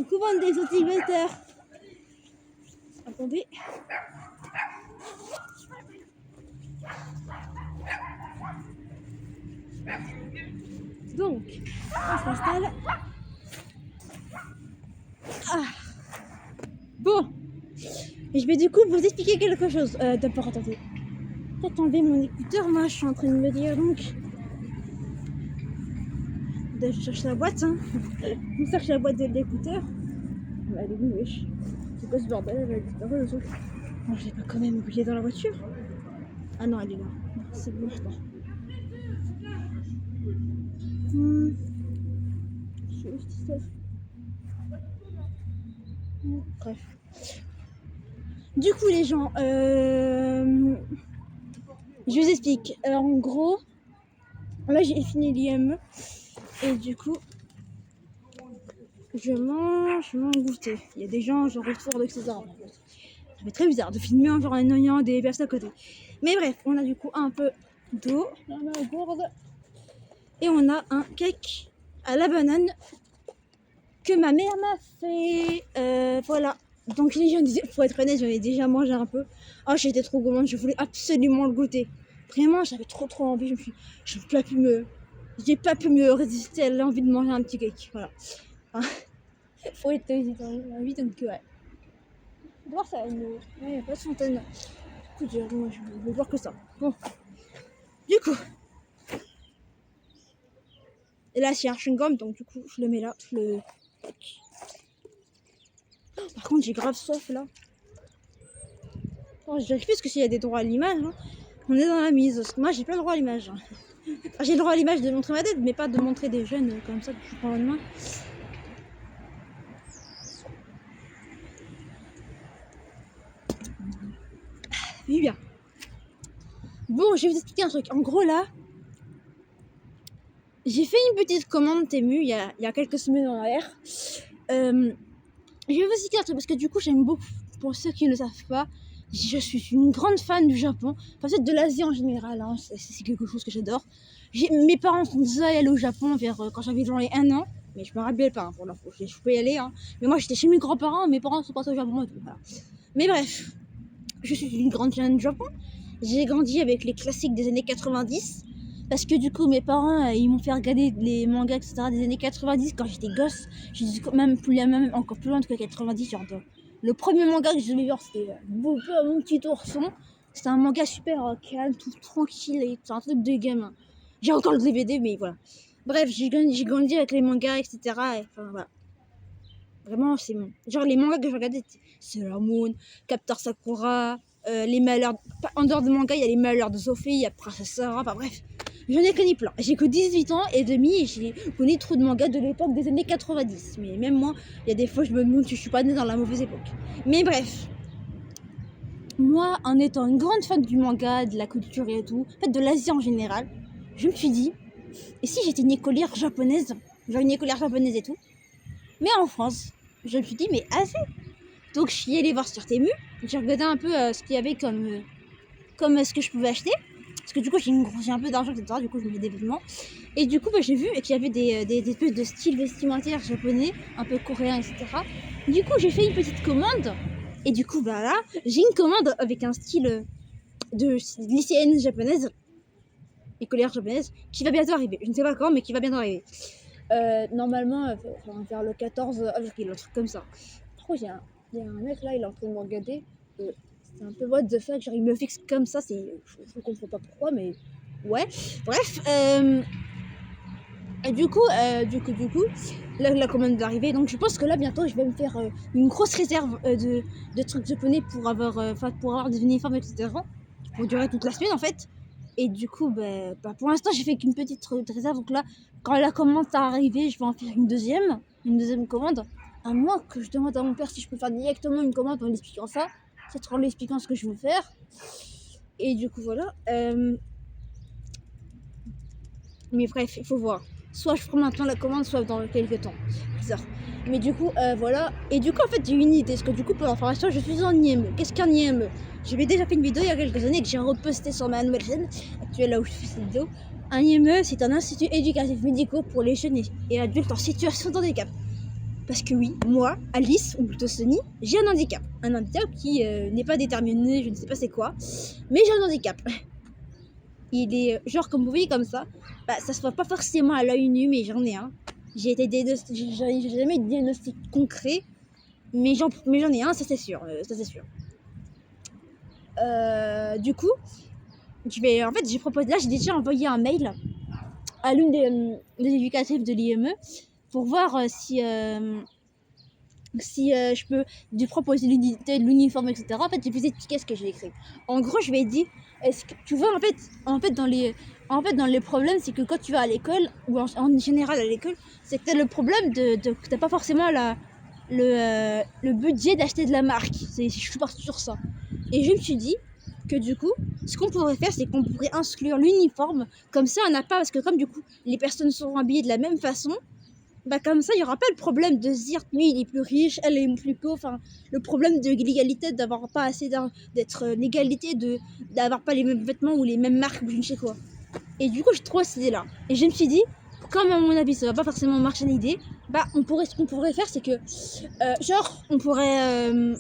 Coucou bande des utilisateurs. Attendez. Donc, on s'installe. Ah. Bon. Et je vais du coup vous expliquer quelque chose. D'abord, attendez. Peut-être enlever mon écouteur. Moi, je suis en train de me dire donc. Je cherche la boîte. Hein. Je cherche la boîte de l'écouteur. Elle est où, wesh? C'est quoi ce bordel? Elle va disparaître le son. Non, je l'ai pas quand même oublié dans la voiture. Ah non, elle est là. Non, c'est bon, je pense. Bref. Du coup, les gens, je vous explique. Alors, en gros, là, j'ai fini l'IME. Et du coup, je mange mon goûter. Il y a des gens, genre autour, etc. Ça fait très bizarre de filmer en genre en ayant des personnes à côté. Mais bref, on a du coup un peu d'eau dans la gourde. Et on a un cake à la banane que ma mère m'a fait. Voilà. Donc les gens disaient, pour être honnête, j'en ai déjà mangé un peu. Oh, j'étais trop gourmande, je voulais absolument le goûter. Vraiment, j'avais trop envie. J'ai pas pu me résister à l'envie de manger un petit cake. Voilà. Hein. Faut être envie, donc ouais. Voir ça, il n'y a pas de fontaine. Écoute, moi je veux voir que ça. Bon. Du coup. Et là, c'est un chewing-gum, donc du coup, je le mets là. Par contre, j'ai grave soif là. Oh, je vérifie parce que s'il y a des droits à l'image, hein, on est dans la mise. Parce que moi, j'ai pas le droit à l'image. Hein. Enfin, j'ai le droit à l'image de montrer ma tête, mais pas de montrer des jeunes comme ça que je prends en main. Oui, bien. Bon, je vais vous expliquer un truc. En gros, là, j'ai fait une petite commande Temu il y a quelques semaines en arrière. Je vais vous expliquer un truc parce que du coup, j'aime beaucoup. Pour ceux qui ne le savent pas, je suis une grande fan du Japon. Enfin, peut-être de l'Asie en général. Hein, c'est quelque chose que j'adore. Mes parents sont déjà allés au Japon quand j'avais genre les 1 an. Mais je me rappelle pas, hein, pour l'info. Je peux y aller. Hein. Mais moi, j'étais chez mes grands-parents. Mes parents sont partis au Japon et tout. Voilà. Mais bref, je suis une grande fan du Japon. J'ai grandi avec les classiques des années 90. Parce que du coup, mes parents, ils m'ont fait regarder les mangas, etc. des années 90 quand j'étais gosse. Je suis même encore plus loin que 90. Genre le premier manga que je devais voir, c'était Bobo, mon petit ourson. C'était un manga super calme, tout tranquille. Et c'est un truc de gamin. J'ai encore le DVD, mais voilà. Bref, j'ai grandi avec les mangas, etc. Et, enfin, voilà. Vraiment, c'est bon. Genre, les mangas que je regardais, Sailor Moon, Captor Sakura, les malheurs. En dehors de manga, il y a les malheurs de Sophie, il y a Princesse Sarah, enfin bref. J'en ai connu plein. J'ai que 18 ans et demi et j'ai connu trop de mangas de l'époque des années 90. Mais même moi, il y a des fois, je me demande si je suis pas née dans la mauvaise époque. Mais bref. Moi, en étant une grande fan du manga, de la culture et tout, en fait de l'Asie en général, je me suis dit, et si j'étais une écolière japonaise, genre une écolière japonaise et tout, mais en France, je me suis dit, mais assez. Donc je suis allée voir sur Temu, j'ai regardé un peu ce qu'il y avait comme ce que je pouvais acheter. Parce que du coup, j'ai un peu d'argent, etc. Du coup, je me mets des vêtements. Et du coup, j'ai vu qu'il y avait des espèces de styles vestimentaires japonais, un peu coréens, etc. Du coup, j'ai fait une petite commande. Et du coup, là, j'ai une commande avec un style de lycéenne japonaise, écolière japonaise, qui va bientôt arriver. Je ne sais pas quand, mais qui va bientôt arriver. Normalement, vers le 14 avril, un truc comme ça. Par contre, il y a un mec là, il est en train de me regarder. C'est un peu what the fuck, genre il me fixe comme ça, je comprends pas pourquoi, mais ouais. Bref, et du coup, la commande est arrivée, donc je pense que là bientôt je vais me faire une grosse réserve de trucs japonais pour avoir des uniformes, etc. Pour durer toute la semaine en fait. Et du coup, pour l'instant j'ai fait qu'une petite réserve, donc là, quand la commande est arrivée, je vais en faire une deuxième commande. À moins que je demande à mon père si je peux faire directement une commande en lui expliquant ça. Peut-être en lui expliquant ce que je veux faire. Et du coup, voilà. Mais bref, il faut voir. Soit je prends maintenant la commande, soit dans quelques temps. Bizarre. Mais du coup, voilà. Et du coup, en fait, j'ai une idée. Parce que du coup, pour l'information, je suis en IME. Qu'est-ce qu'un IME? J'avais déjà fait une vidéo il y a quelques années que j'ai reposté sur ma nouvelle chaîne actuelle, là où je fais cette vidéo. Un IME, c'est un institut éducatif médical pour les jeunes et adultes en situation de handicap. Parce que oui, moi, Alice, ou plutôt Sonny, j'ai un handicap. Un handicap qui n'est pas déterminé, je ne sais pas c'est quoi, mais j'ai un handicap. Il est genre, comme vous voyez comme ça, bah, ça se voit pas forcément à l'œil nu, mais j'en ai un. J'ai jamais eu de diagnostic concret, mais j'en ai un, ça c'est sûr, Du coup, en fait, j'ai déjà envoyé un mail à l'une des éducatrices de l'IME pour voir si je peux lui proposer l'unité de l'uniforme, etc. En fait, j'ai plus expliqué ce que j'ai écrit. En gros, je lui ai dit, est-ce que tu vois, en fait, dans les problèmes, c'est que quand tu vas à l'école, ou en général à l'école, c'est que t'as le problème que t'as pas forcément le budget d'acheter de la marque. Je suis partie sur ça. Et je me suis dit que du coup, ce qu'on pourrait faire, c'est qu'on pourrait inclure l'uniforme. Comme ça, on n'a pas, parce que comme du coup, les personnes seront habillées de la même façon, bah comme ça, il n'y aura pas le problème de se dire lui, il est plus riche, elle est plus pauvre. Enfin, le problème de l'égalité, d'avoir pas assez d'être l'égalité, d'avoir pas les mêmes vêtements ou les mêmes marques ou je ne sais quoi. Et du coup, j'ai trouvé cette idée-là. Et je me suis dit, comme à mon avis, ça va pas forcément marcher l'idée, bah ce qu'on pourrait faire, c'est que, on pourrait.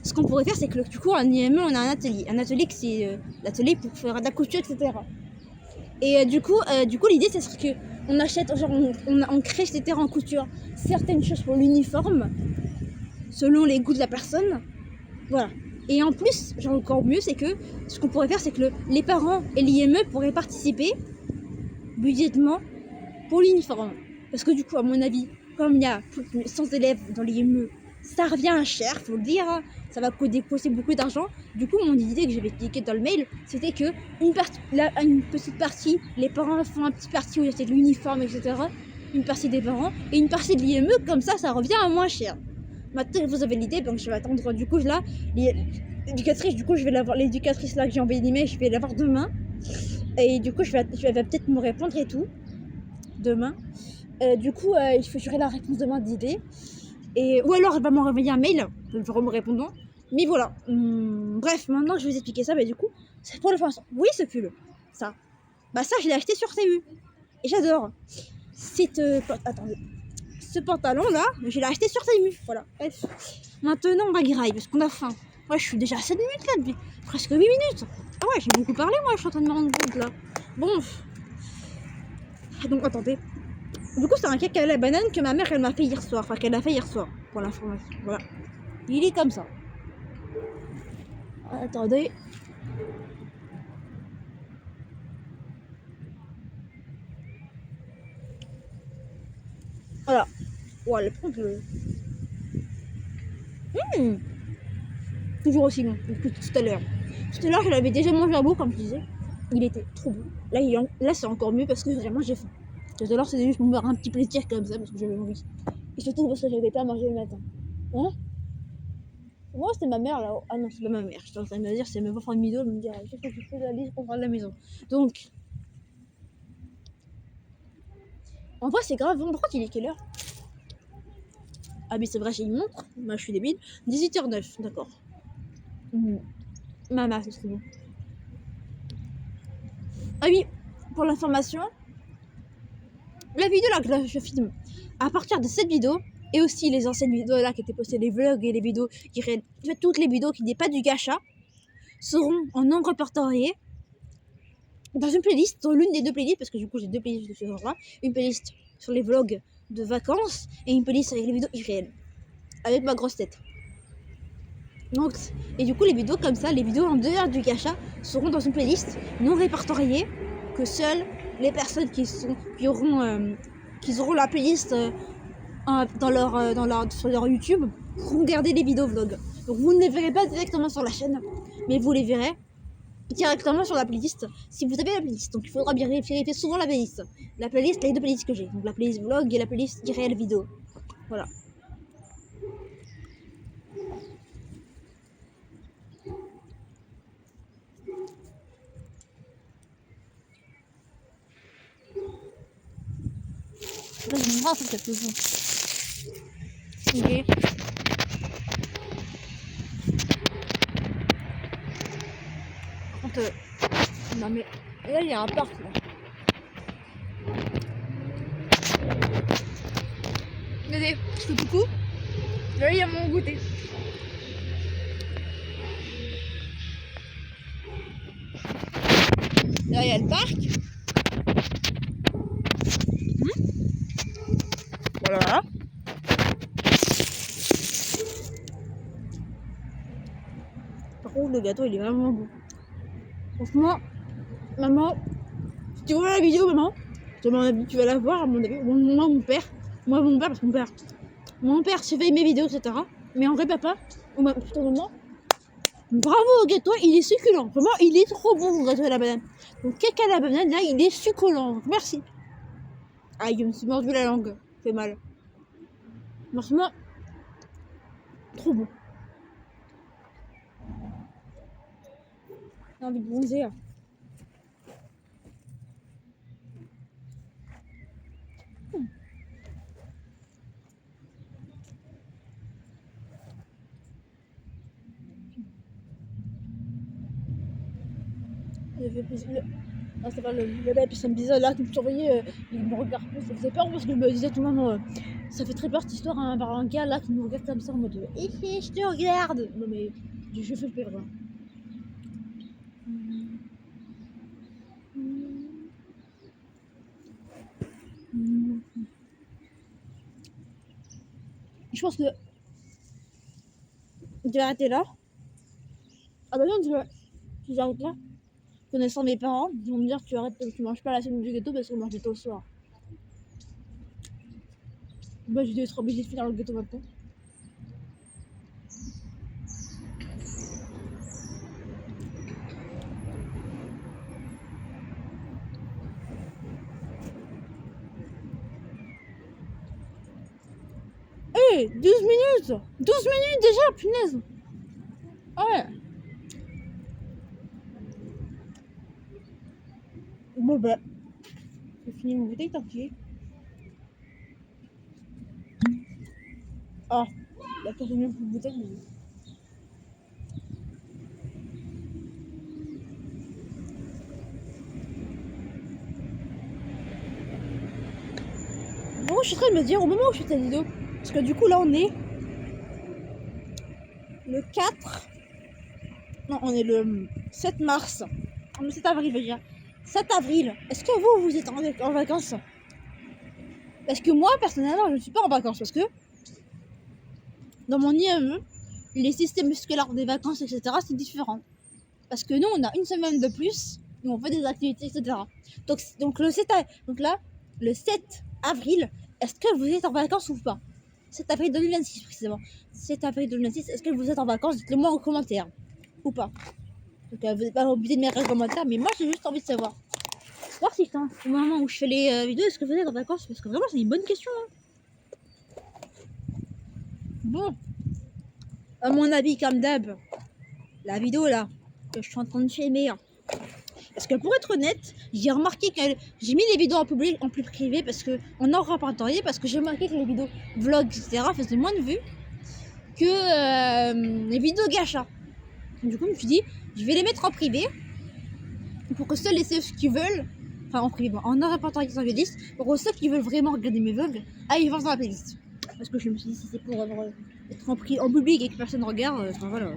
Ce qu'on pourrait faire, c'est que du coup, en IME, on a un atelier qui c'est l'atelier pour faire de la couture, etc. Et du coup, l'idée, ça serait que on achète, genre, on crée, etc. en couture certaines choses pour l'uniforme, selon les goûts de la personne. Voilà. Et en plus, genre encore mieux, c'est que ce qu'on pourrait faire, c'est que les parents et l'IME pourraient participer budgétement pour l'uniforme. Parce que du coup, à mon avis, comme il y a 100 élèves dans l'IME, ça revient cher, faut le dire, hein. Ça va déposer beaucoup d'argent. Du coup, mon idée que j'avais expliquée dans le mail, c'était que une petite partie, les parents font un petit parti où il y a de l'uniforme, etc. Une partie des parents et une partie de l'IME, comme ça revient à moins cher. Maintenant, vous avez l'idée, donc je vais attendre. Du coup, là, l'éducatrice, je vais l'avoir. L'éducatrice là que j'ai envoyé l'email, je vais l'avoir demain. Et du coup, elle va peut-être me répondre et tout. Demain. J'aurai la réponse demain d'idée. Ou alors elle va m'envoyer un mail, je vais me répondant. Mais voilà. Bref, maintenant que je vais vous expliquer ça, du coup, c'est pour le façon. Oui, ce pull. Ça. Bah ça, je l'ai acheté sur Temu. Et j'adore. Attendez. Ce pantalon là, je l'ai acheté sur Temu. Voilà. Bref. Maintenant, on va grailler parce qu'on a faim. Ouais, je suis déjà à 7 minutes là, depuis presque 8 minutes. Ah ouais, j'ai beaucoup parlé, moi, je suis en train de me rendre compte là. Bon. Donc, attendez. Du coup, c'est un cake à la banane que ma mère, elle m'a fait hier soir. Enfin, qu'elle a fait hier soir, pour l'information. Voilà. Il est comme ça. Attendez. Voilà. Voilà, le toujours aussi bon que tout à l'heure. Tout à l'heure, je l'avais déjà mangé à bout, comme je disais. Il était trop bon. Là, c'est encore mieux parce que vraiment, j'ai faim. Tout à l'heure, c'était juste pour me faire un petit plaisir comme ça parce que j'avais envie. Et surtout parce que j'avais pas mangé le matin. Hein? Moi, c'était ma mère là. Ah non, c'est pas ma mère. Je suis en train de me dire, c'est mes enfants de mido, de me dire, qu'est-ce que tu fais d'aller pour faire de la maison. Donc, en vrai, c'est grave. Bon, pourquoi il est quelle heure? Ah, mais c'est vrai, j'ai une montre. Moi, je suis débile. 18h09, d'accord. Maman, c'est bon. Ah oui, pour l'information, la vidéo là que je filme, à partir de cette vidéo, et aussi les anciennes vidéos là qui étaient postées, les vlogs et les vidéos, toutes les vidéos qui n'est pas du gacha, seront en non répertorié dans une playlist, dans l'une des deux playlists, parce que du coup j'ai deux playlists de ce genre là, une playlist sur les vlogs de vacances et une playlist avec les vidéos irréelles, avec ma grosse tête. Donc, et du coup les vidéos comme ça, les vidéos en dehors du gacha seront dans une playlist non répertoriée que seules les personnes qui auront la playlist sur leur YouTube pourront regarder les vidéos vlogs. Donc vous ne les verrez pas directement sur la chaîne, mais vous les verrez directement sur la playlist si vous avez la playlist. Donc il faudra bien vérifier souvent la playlist. La playlist, les deux playlists que j'ai. Donc la playlist vlog et la playlist irréelle vidéo. Voilà. Vas-y, moi, faut que ça. Ok. Par contre, non mais là il y a un parc là. Regardez, je fais coucou. Là, il y a mon goûter. Là, il y a le parc. Voilà. Par contre, le gâteau, il est vraiment bon. Franchement, maman, si tu vois la vidéo, maman, à mon avis, tu vas la voir, à mon avis. Moi, mon père, parce que mon père surveille mes vidéos, etc. Mais en vrai, papa, ou plutôt maman, bravo au gâteau, il est succulent. Vraiment, il est trop bon, le gâteau à la banane. Donc, caca à la banane, là, il est succulent. Donc, merci. Aïe, je me suis mordu la langue. Ça fait mal. Franchement, trop bon. J'ai envie de bronzer. Ah, c'est pas le bel personne bizarre là qui me surveillait, il me regarde plus, ça faisait peur parce que je me disais tout le moment, ça fait très peur cette histoire hein, par un gars là qui me regarde comme ça en mode je te regarde. Non mais je fais peur là. Je pense que je vais arrêter là. Ah bah non, si j'arrête là, connaissant mes parents, ils vont me dire tu arrêtes, tu manges pas la semaine du gâteau parce qu'on mange tôt le soir. Bah je vais être obligée de finir le gâteau maintenant. Hé, 12 minutes 12 minutes déjà, punaise. Ah ouais. Bon bah, j'ai fini mon bouteille, tant pis. Ah, la quatrième bouteille. Bon, je suis en train de me dire au moment où je fais cette vidéo, parce que du coup là on est le 4, non on est le 7 mars, le 7 avril je veux dire, 7 avril, est-ce que vous êtes en vacances? Parce que moi personnellement je ne suis pas en vacances parce que dans mon IME, les systèmes scolaires des vacances etc c'est différent. Parce que nous on a une semaine de plus, et on fait des activités etc. Donc le 7 avril, est-ce que vous êtes en vacances ou pas? 7 avril 2026 précisément. 7 avril 2026, est-ce que vous êtes en vacances? Dites-le moi en commentaire. Ou pas. Donc vous n'êtes pas obligé de mettre un commentaire, mais moi j'ai juste envie de savoir. Voir si au moment où je fais les vidéos, est-ce que vous êtes en vacances? Parce que vraiment c'est une bonne question. Hein. Bon. À mon avis, comme d'hab, la vidéo là, que je suis en train de filmer. Parce que pour être honnête, j'ai remarqué que j'ai mis les vidéos en public, en plus privé, parce que on en répertorié, parce que j'ai remarqué que les vidéos vlogs, etc. faisaient moins de vues que les vidéos gacha. Du coup, je me suis dit, je vais les mettre en privé pour que ceux qui veulent, enfin en privé, en répertorié sur les listes, pour que ceux qui veulent vraiment regarder mes vlogs, aillent voir dans la playlist. Parce que je me suis dit, si c'est pour être en public et que personne ne regarde, enfin voilà,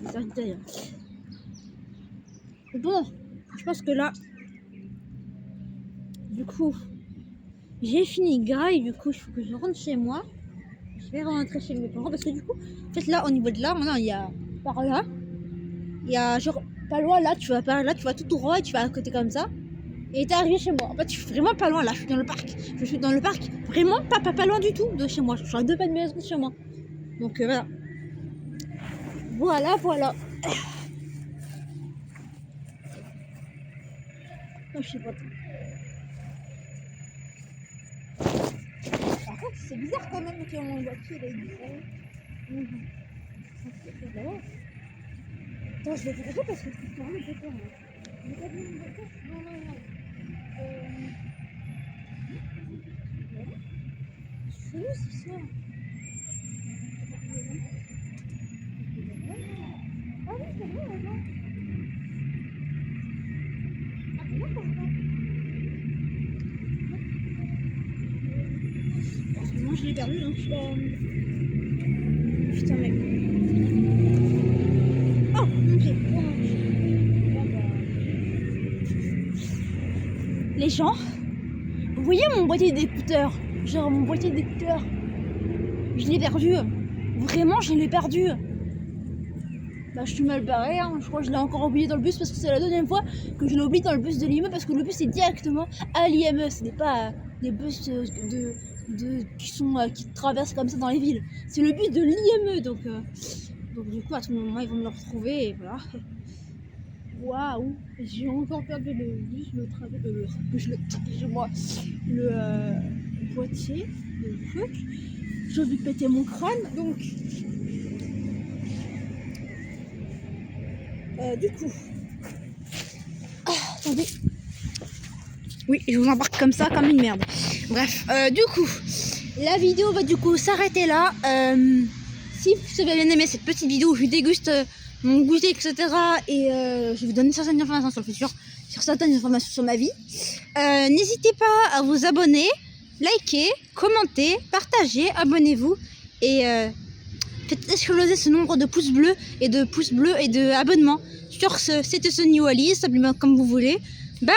ça rien. Bon, je pense que là, du coup, j'ai fini graille, du coup, il faut que je rentre chez moi. Je vais rentrer chez mes parents parce que du coup, en fait, là, au niveau de là, maintenant, il y a par là, il y a genre pas loin là, tu vas par là, tu vas tout droit et tu vas à côté comme ça. Et t'es arrivé chez moi. En fait, je suis vraiment pas loin là, je suis dans le parc. Je suis dans le parc, vraiment pas loin du tout de chez moi. Je suis à 2 pas de maison de chez moi. Donc voilà. Voilà. Non, je sais pas. Par contre, c'est bizarre quand même qu'il y ait une voiture et du coup. Attends, je vais faire ça parce que c'est vraiment j'ai peur. J'ai pas vu une voiture. Non. C'est où c'est ça? Ah oui, c'est vrai, là. Ah, c'est là pour ça. je l'ai perdu, donc putain, mais... Oh, mon pied. Oh, mon pied. Les gens, vous voyez mon boîtier d'écouteurs? Genre mon boîtier d'écouteurs, je l'ai perdu. Vraiment, je l'ai perdu. Bah, je suis mal barré, hein. Je crois que je l'ai encore oublié dans le bus parce que c'est la deuxième fois que je l'ai oublié dans le bus de l'IME parce que le bus est directement à l'IME. Ce n'est pas des bus qui traversent comme ça dans les villes. C'est le bus de l'IME, donc du coup à tout moment ils vont me le retrouver et voilà. Waouh, j'ai encore perdu le boîtier, le truc. J'ai envie de péter mon crâne, donc du coup, attendez. Oui, je vous embarque comme ça, comme une merde. Bref, du coup, la vidéo va du coup s'arrêter là. Si vous avez bien aimé cette petite vidéo où je déguste mon goûter, etc. Et je vous donne certaines informations sur le futur, sur certaines informations sur ma vie. N'hésitez pas à vous abonner, liker, commenter, partager, abonnez-vous et faites exploser ce nombre de pouces bleus et de abonnements. Sur ce, c'était Sonny Wallis, simplement comme vous voulez. Bye!